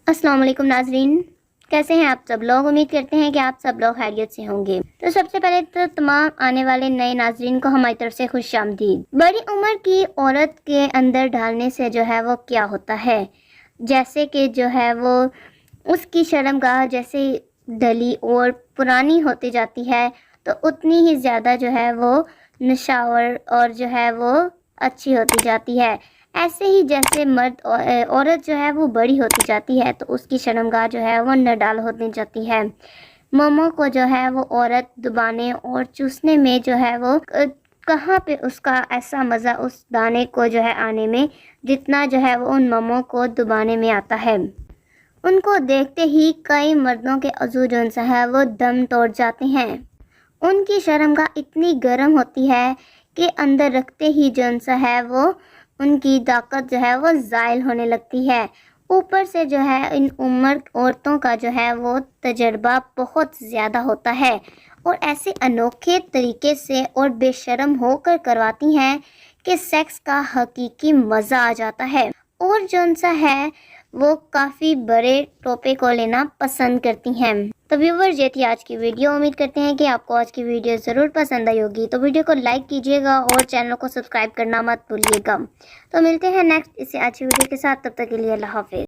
السلام علیکم ناظرین، کیسے ہیں آپ سب لوگ؟ امید کرتے ہیں کہ آپ سب لوگ خیریت سے ہوں گے۔ تو سب سے پہلے تو تمام آنے والے نئے ناظرین کو ہماری طرف سے خوش آمدید۔ بڑی عمر کی عورت کے اندر ڈالنے سے جو ہے وہ کیا ہوتا ہے، جیسے کہ جو ہے وہ اس کی شرمگاہ جیسے ڈلی اور پرانی ہوتی جاتی ہے تو اتنی ہی زیادہ جو ہے وہ نشاور اور جو ہے وہ اچھی ہوتی جاتی ہے۔ ایسے ہی جیسے عورت جو ہے وہ بڑی ہوتی جاتی ہے تو اس کی شرمگاہ جو ہے وہ نڈال ہوتی جاتی ہے۔ مومو کو جو ہے وہ عورت دبانے اور چوسنے میں جو ہے وہ کہاں پہ اس کا ایسا مزہ اس دانے کو جو ہے آنے میں جتنا جو ہے وہ ان مومو کو دبانے میں آتا ہے۔ ان کو دیکھتے ہی کئی مردوں کے عضو جو ہے وہ دم توڑ جاتے ہیں۔ ان کی شرمگاہ اتنی گرم ہوتی ہے کہ اندر رکھتے ہی جو ہے وہ ان کی طاقت جو ہے وہ زائل ہونے لگتی ہے۔ اوپر سے جو ہے ان عمر عورتوں کا جو ہے وہ تجربہ بہت زیادہ ہوتا ہے اور ایسے انوکھے طریقے سے اور بے شرم ہو کر کرواتی ہیں کہ سیکس کا حقیقی مزہ آ جاتا ہے، اور جو ہے وہ کافی بڑے ٹوپے کو لینا پسند کرتی ہیں۔ تو ویورز، یہ تھی آج کی ویڈیو۔ امید کرتے ہیں کہ آپ کو آج کی ویڈیو ضرور پسند آئی ہوگی، تو ویڈیو کو لائک کیجیے گا اور چینل کو سبسکرائب کرنا مت بھولیے گا۔ تو ملتے ہیں نیکسٹ اسی اچھی ویڈیو کے ساتھ، تب تک کے لیے اللہ حافظ۔